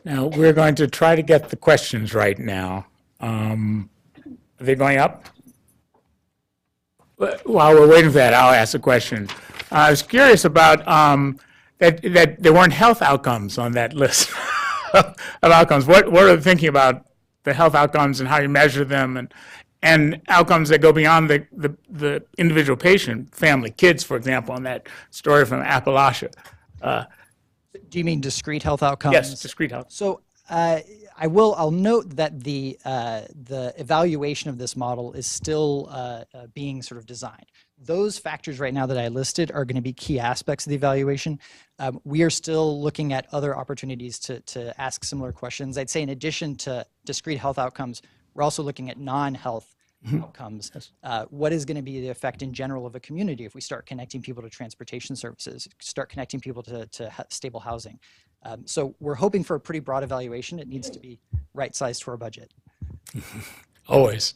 Now, we're going to try to get the questions right now. Are they going up? While we're waiting for that, I'll ask a question. I was curious about that there weren't health outcomes on that list of outcomes. What are you thinking about the health outcomes and how you measure them, and outcomes that go beyond the individual patient, family, kids, for example, in that story from Appalachia? Do you mean discrete health outcomes? Yes, discrete health. So I'll note that the evaluation of this model is still being sort of designed. Those factors right now that I listed are going to be key aspects of the evaluation. We are still looking at other opportunities to ask similar questions. I'd say in addition to discrete health outcomes, we're also looking at non-health outcomes. Yes. What is going to be the effect in general of a community if we start connecting people to transportation services, start connecting people to stable housing? So we're hoping for a pretty broad evaluation. It needs to be right-sized to our budget. Always.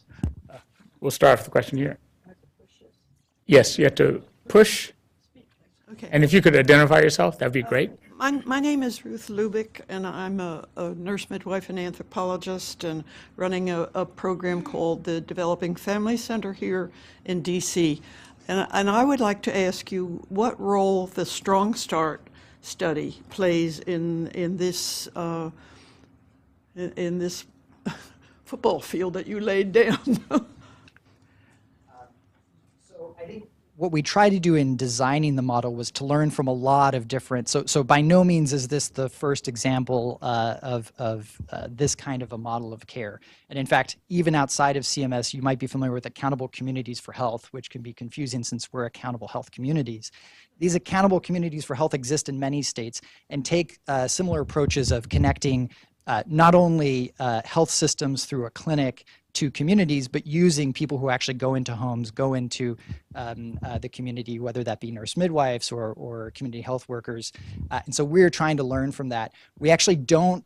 We'll start with the question here. Yes, you have to push. Okay. And if you could identify yourself, that'd be great. My name is Ruth Lubick, and I'm a nurse midwife and anthropologist, and running a program called the Developing Family Center here in DC. And I would like to ask you what role the Strong Start study plays in this football field that you laid down. So I think what we tried to do in designing the model was to learn from a lot of different, so by no means is this the first example of this kind of a model of care. And in fact, even outside of CMS, you might be familiar with accountable communities for health, which can be confusing since we're accountable health communities. These accountable communities for health exist in many states and take similar approaches of connecting not only health systems through a clinic to communities, but using people who actually go into homes, go into the community, whether that be nurse midwives or community health workers. And so we're trying to learn from that. We actually don't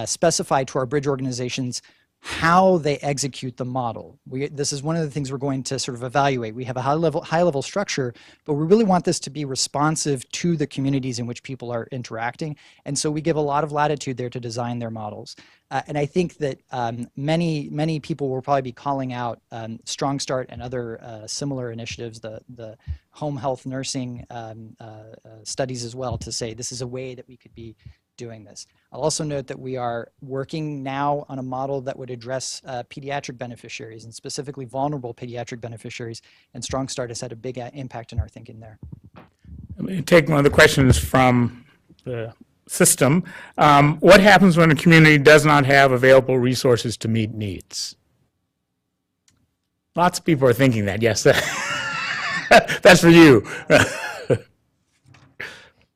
specify to our bridge organizations how they execute the model. This is one of the things we're going to sort of evaluate. We have a high level structure, but we really want this to be responsive to the communities in which people are interacting. And so we give a lot of latitude there to design their models. And I think that many people will probably be calling out Strong Start and other similar initiatives, the home health nursing studies as well, to say this is a way that we could be doing this. I'll also note that we are working now on a model that would address pediatric beneficiaries, and specifically vulnerable pediatric beneficiaries, and Strong Start has had a big impact in our thinking there. Let me take one of the questions from the system. What happens when a community does not have available resources to meet needs? Lots of people are thinking that, yes. That's for you.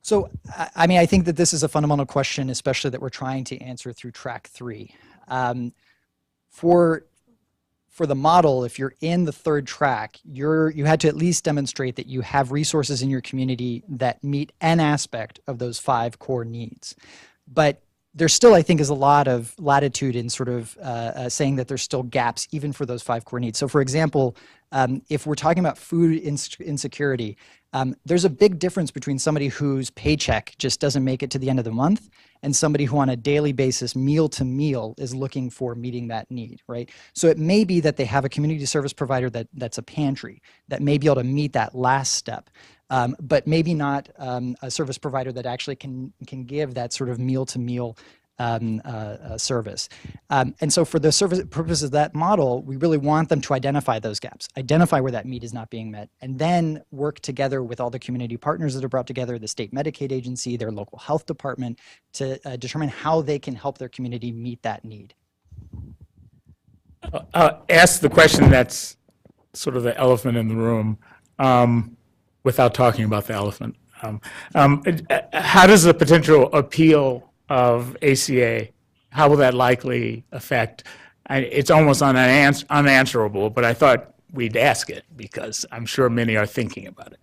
So, I mean, I think that this is a fundamental question, especially that we're trying to answer through track 3. For the model, if you're in the third track, you had to at least demonstrate that you have resources in your community that meet an aspect of those 5 core needs. But there still, I think, is a lot of latitude in sort of saying that there's still gaps even for those 5 core needs. So, for example, if we're talking about food insecurity, there's a big difference between somebody whose paycheck just doesn't make it to the end of the month and somebody who on a daily basis, meal to meal, is looking for meeting that need, right? So it may be that they have a community service provider that's a pantry that may be able to meet that last step, but maybe not a service provider that actually can give that sort of meal to meal service. And so for the service purposes of that model, we really want them to identify those gaps, identify where that need is not being met, and then work together with all the community partners that are brought together, the state Medicaid agency, their local health department, to determine how they can help their community meet that need. Ask the question that's sort of the elephant in the room without talking about the elephant. How does the potential appeal of ACA, how will that likely affect? It's almost unanswerable, but I thought we'd ask it because I'm sure many are thinking about it.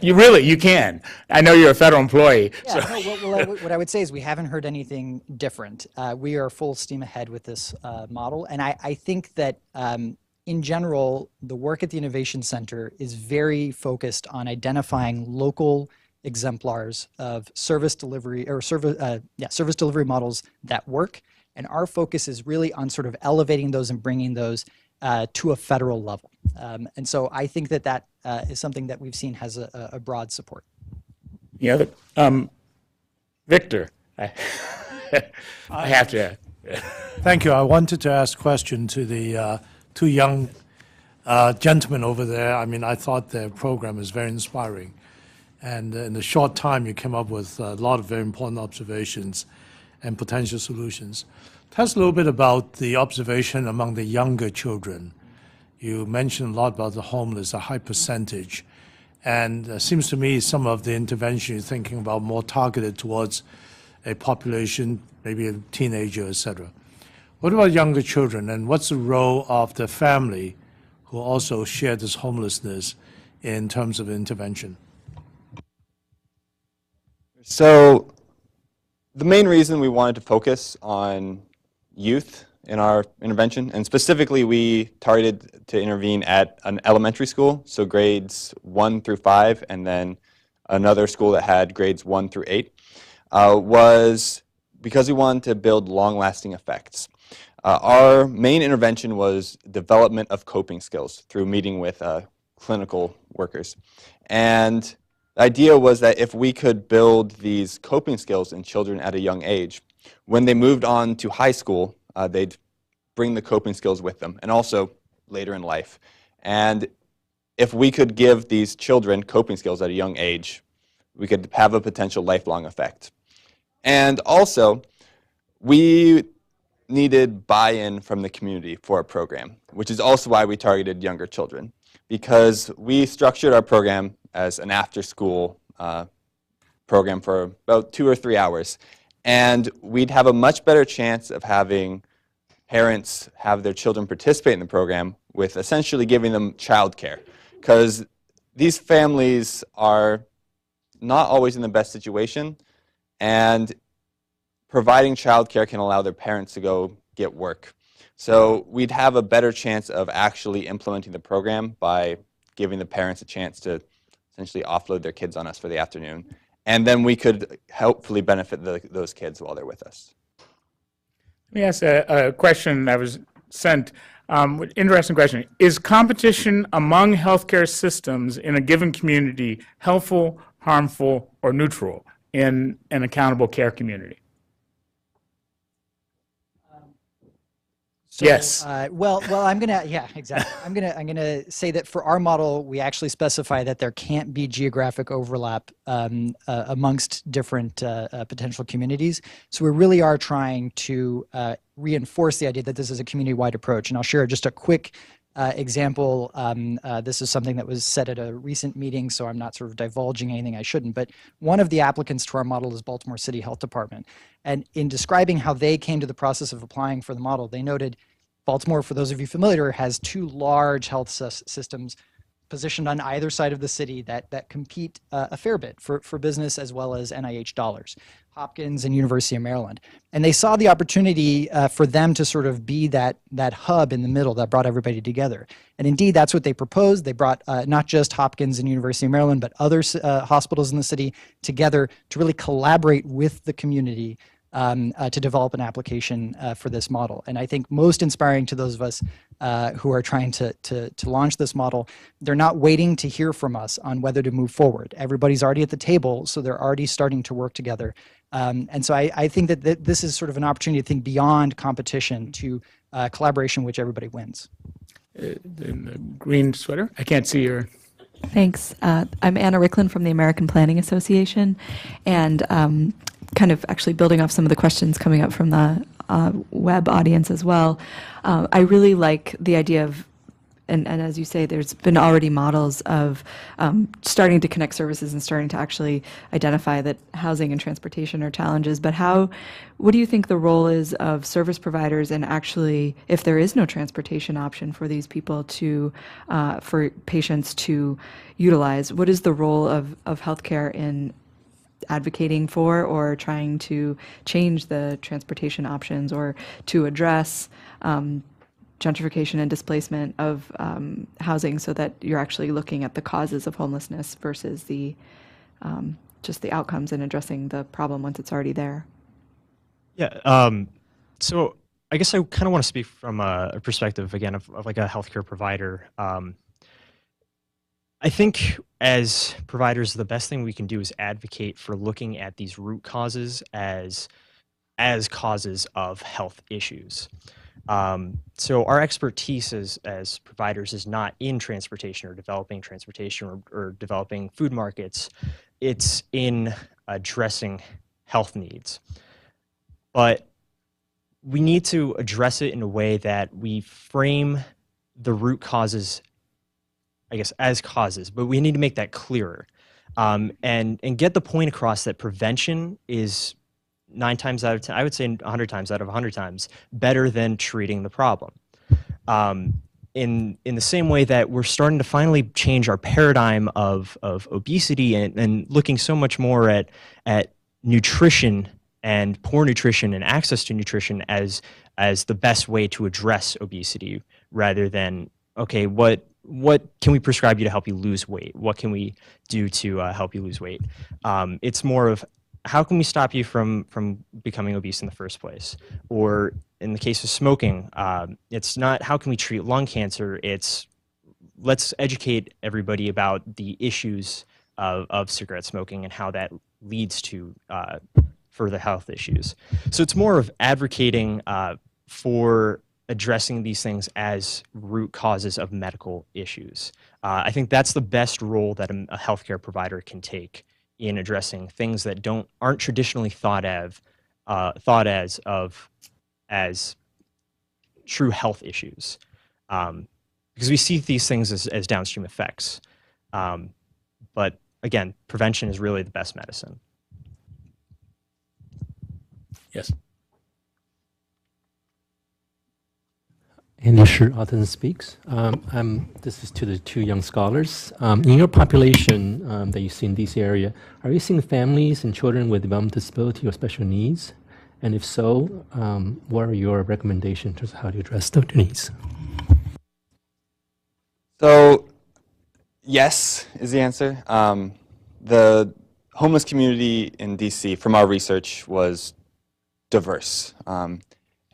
You can. I know you're a federal employee. Yeah, so. What I would say is we haven't heard anything different. We are full steam ahead with this model, and I think that in general, the work at the Innovation Center is very focused on identifying local exemplars of service delivery or service delivery models that work. And our focus is really on sort of elevating those and bringing those to a federal level. And so I think that that is something that we've seen has a broad support. Yeah, Victor, I have to. Thank you. I wanted to ask a question to the two young gentlemen over there. I mean, I thought their program was very inspiring. And in the short time, you came up with a lot of very important observations and potential solutions. Tell us a little bit about the observation among the younger children. You mentioned a lot about the homeless, a high percentage. And it seems to me some of the intervention you're thinking about more targeted towards a population, maybe a teenager, et cetera. What about younger children, and what's the role of the family who also share this homelessness in terms of intervention? So the main reason we wanted to focus on youth in our intervention, and specifically we targeted to intervene at an elementary school, so grades 1 through 5, and then another school that had grades 1 through 8, was because we wanted to build long-lasting effects. Our main intervention was development of coping skills through meeting with clinical workers. And the idea was that if we could build these coping skills in children at a young age, when they moved on to high school, they'd bring the coping skills with them, and also later in life. And if we could give these children coping skills at a young age, we could have a potential lifelong effect. And also, we needed buy-in from the community for our program, which is also why we targeted younger children, because we structured our program as an after-school program for about 2 or 3 hours. And we'd have a much better chance of having parents have their children participate in the program with essentially giving them childcare, because these families are not always in the best situation, and providing childcare can allow their parents to go get work. So we'd have a better chance of actually implementing the program by giving the parents a chance to essentially offload their kids on us for the afternoon. And then we could hopefully benefit those kids while they're with us. Let me ask a question that was sent. Interesting question. Is competition among healthcare systems in a given community helpful, harmful, or neutral in an accountable care community? So, yes. Well, I'm gonna, yeah, exactly. I'm gonna say that for our model, we actually specify that there can't be geographic overlap amongst different potential communities. So we really are trying to reinforce the idea that this is a community-wide approach. And I'll share just a quick example. This is something that was said at a recent meeting, so I'm not sort of divulging anything I shouldn't. But one of the applicants to our model is Baltimore City Health Department. And in describing how they came to the process of applying for the model, they noted Baltimore, for those of you familiar, has 2 large health systems positioned on either side of the city that compete a fair bit for business as well as NIH dollars, Hopkins and University of Maryland. And they saw the opportunity for them to sort of be that hub in the middle that brought everybody together. And indeed, that's what they proposed. They brought not just Hopkins and University of Maryland, but other hospitals in the city together to really collaborate with the community to develop an application for this model. And I think most inspiring to those of us who are trying to launch this model, they're not waiting to hear from us on whether to move forward. Everybody's already at the table, so they're already starting to work together. And so I think that this is sort of an opportunity to think beyond competition to collaboration, which everybody wins. In the green sweater, I can't see your. Thanks. I'm Anna Ricklin from the American Planning Association, and kind of actually building off some of the questions coming up from the web audience as well. I really like the idea of, and as you say, there's been already models of starting to connect services and starting to actually identify that housing and transportation are challenges. But what do you think the role is of service providers and actually, if there is no transportation option for these people for patients to utilize, what is the role of healthcare in advocating for or trying to change the transportation options or to address gentrification and displacement of housing so that you're actually looking at the causes of homelessness versus the just the outcomes and addressing the problem once it's already there. Yeah. So I guess I kind of want to speak from a perspective, again, of like a healthcare provider. I think as providers, the best thing we can do is advocate for looking at these root causes as causes of health issues. So our expertise as providers is not in transportation or developing transportation or developing food markets. It's in addressing health needs. But we need to address it in a way that we frame the root causes, I guess, as causes, but we need to make that clearer, and get the point across that prevention is 9 times out of 10, I would say 100 times out of 100 times, better than treating the problem. In the same way that we're starting to finally change our paradigm of obesity and looking so much more at nutrition and poor nutrition and access to nutrition as the best way to address obesity, rather than, okay, what can we prescribe you to help you lose weight? What can we do to help you lose weight? It's more of, how can we stop you from becoming obese in the first place? Or in the case of smoking, it's not how can we treat lung cancer, it's let's educate everybody about the issues of cigarette smoking and how that leads to further health issues. So it's more of advocating for addressing these things as root causes of medical issues. I think that's the best role that a healthcare provider can take in addressing things that aren't traditionally thought as true health issues, because we see these things as downstream effects. But again, prevention is really the best medicine. Yes. Andy Autumn speaks. This is to the 2 young scholars. In your population that you see in this area, are you seeing families and children with developmental disability or special needs? And if so, what are your recommendations in terms of how to address those needs? So, yes is the answer. The homeless community in DC, from our research, was diverse.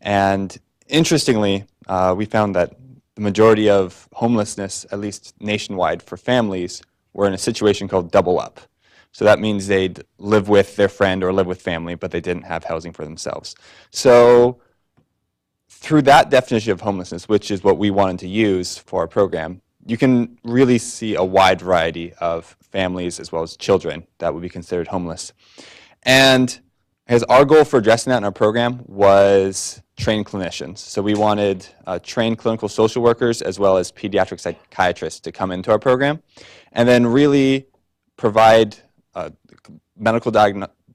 And interestingly, we found that the majority of homelessness, at least nationwide for families, were in a situation called double up. So that means they'd live with their friend or live with family, but they didn't have housing for themselves. So through that definition of homelessness, which is what we wanted to use for our program, you can really see a wide variety of families as well as children that would be considered homeless. And as our goal for addressing that in our program was trained clinicians. So we wanted trained clinical social workers as well as pediatric psychiatrists to come into our program and then really provide medical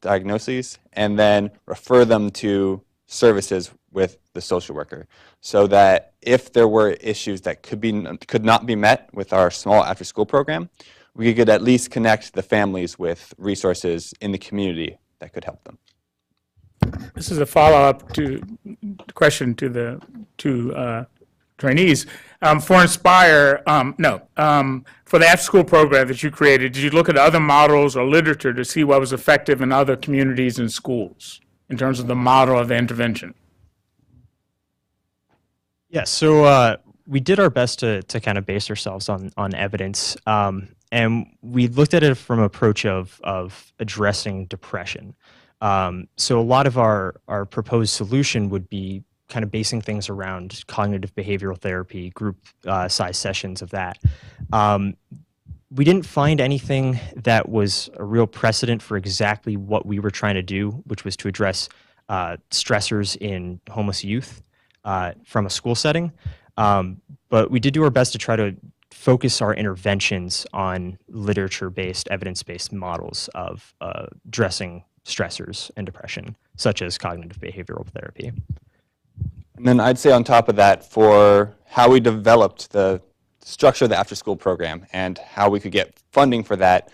diagnoses and then refer them to services with the social worker, so that if there were issues that could not be met with our small after-school program, we could at least connect the families with resources in the community that could help them. This is a follow-up to the question to the 2 trainees. For Inspire, for the after-school program that you created, did you look at other models or literature to see what was effective in other communities and schools in terms of the model of the intervention? Yeah, so we did our best to kind of base ourselves on evidence, and we looked at it from an approach of addressing depression. So a lot of our proposed solution would be kind of basing things around cognitive behavioral therapy, group size sessions of that. We didn't find anything that was a real precedent for exactly what we were trying to do, which was to address stressors in homeless youth from a school setting. But we did do our best to try to focus our interventions on literature-based, evidence-based models of addressing stressors and depression, such as cognitive behavioral therapy. And then I'd say on top of that, for how we developed the structure of the after-school program and how we could get funding for that,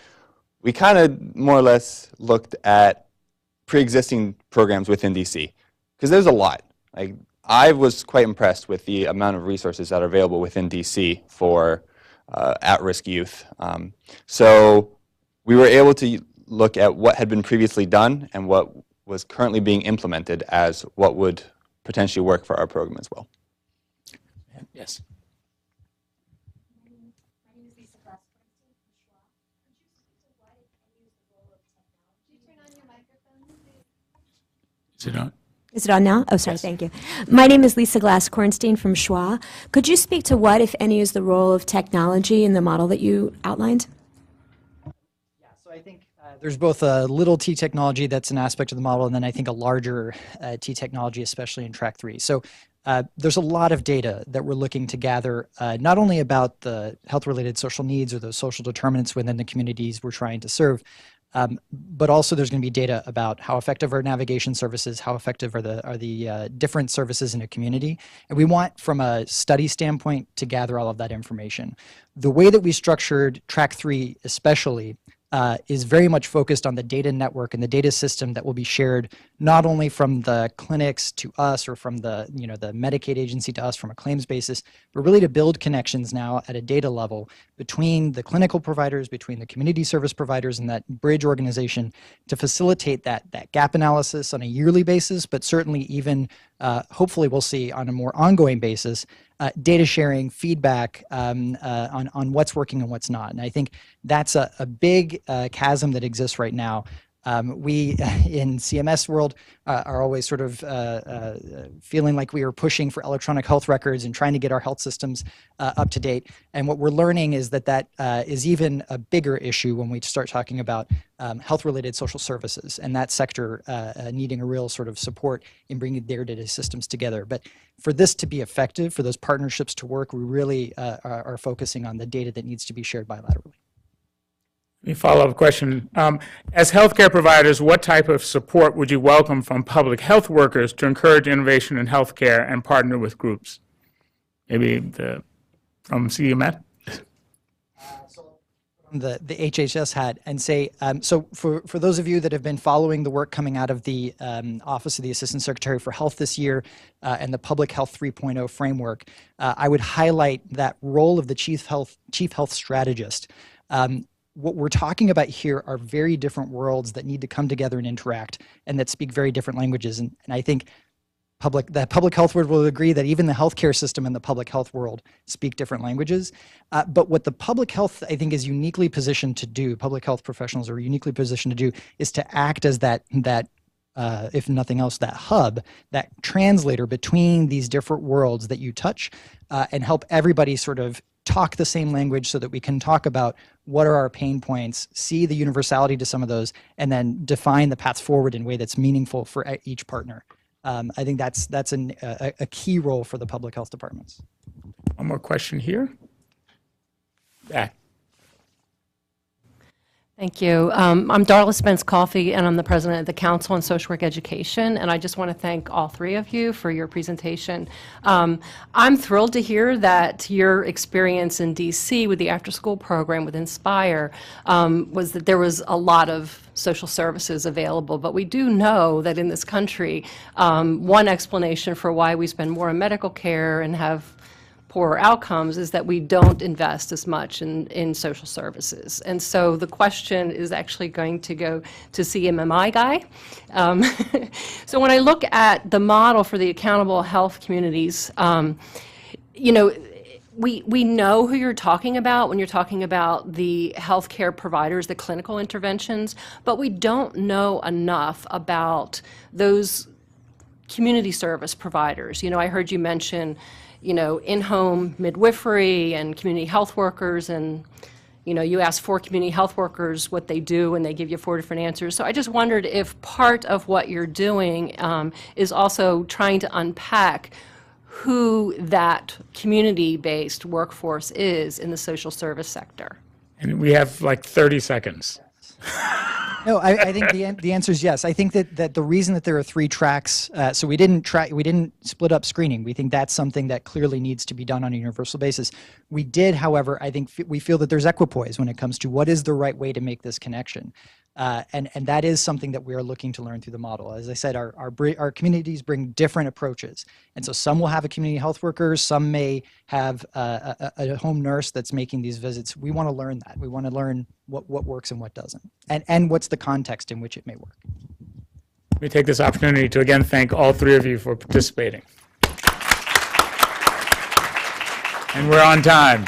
we kind of more or less looked at pre-existing programs within DC, because there's a lot. Like, I was quite impressed with the amount of resources that are available within DC for at-risk youth. So we were able to look at what had been previously done and what was currently being implemented as what would potentially work for our program as well. Yes. Is it on? Is it on now? Oh, sorry, Yes. Thank you. My name is Lisa Glass-Kornstein from Schwa. Could you speak to what, if any, is the role of technology in the model that you outlined? So I think there's both a little t technology that's an aspect of the model, and then I think a larger t technology, especially in track 3. So there's a lot of data that we're looking to gather, not only about the health-related social needs or those social determinants within the communities we're trying to serve, but also there's going to be data about how effective are navigation services, how effective are the different services in a community. And we want, from a study standpoint, to gather all of that information. The way that we structured track 3 especially is very much focused on the data network and the data system that will be shared not only from the clinics to us or from the the Medicaid agency to us from a claims basis, but really to build connections now at a data level between the clinical providers, between the community service providers, and that bridge organization to facilitate that gap analysis on a yearly basis, but certainly even hopefully we'll see on a more ongoing basis data sharing, feedback on what's working and what's not. And I think that's a big chasm that exists right now. We in CMS world are always sort of feeling like we are pushing for electronic health records and trying to get our health systems up to date. And what we're learning is that is even a bigger issue when we start talking about health-related social services and that sector needing a real sort of support in bringing their data systems together. But for this to be effective, for those partnerships to work, we really are focusing on the data that needs to be shared bilaterally. A follow-up question. As healthcare providers, what type of support would you welcome from public health workers to encourage innovation in healthcare and partner with groups? Maybe from CMS? The HHS hat and say, so for those of you that have been following the work coming out of the Office of the Assistant Secretary for Health this year and the Public Health 3.0 framework, I would highlight that role of the Chief Health Strategist. What we're talking about here are very different worlds that need to come together and interact and that speak very different languages. And I think the public health world will agree that even the healthcare system and the public health world speak different languages. But what the public health, I think, is uniquely positioned to do, public health professionals are uniquely positioned to do, is to act as that if nothing else, that hub, that translator between these different worlds that you touch and help everybody sort of talk the same language so that we can talk about what are our pain points, see the universality to some of those, and then define the paths forward in a way that's meaningful for each partner. I think that's a key role for the public health departments. One more question here. Back. Thank you. I'm Darla Spence-Coffey, and I'm the president of the Council on Social Work Education, and I just want to thank all three of you for your presentation. I'm thrilled to hear that your experience in DC with the after-school program with Inspire was that there was a lot of social services available, but we do know that in this country, one explanation for why we spend more on medical care and have poorer outcomes is that we don't invest as much in social services. And so the question is actually going to go to CMMI guy. So when I look at the model for the accountable health communities, you know, we know who you're talking about when you're talking about the healthcare providers, the clinical interventions, but we don't know enough about those community service providers. You know, I heard you mention, you know, in-home midwifery and community health workers, and, you know, you ask 4 community health workers what they do and they give you 4 different answers. So I just wondered if part of what you're doing is also trying to unpack who that community-based workforce is in the social service sector. And we have like 30 seconds. No, I think the answer is yes. I think that the reason that there are 3 tracks, so we didn't split up screening. We think that's something that clearly needs to be done on a universal basis. We did, however, I think we feel that there's equipoise when it comes to what is the right way to make this connection. And that is something that we are looking to learn through the model. As I said, our communities bring different approaches. And so some will have a community health worker, some may have a home nurse that's making these visits. We want to learn that. We want to learn what works and what doesn't, and what's the context in which it may work. Let me take this opportunity to again thank all three of you for participating. And we're on time.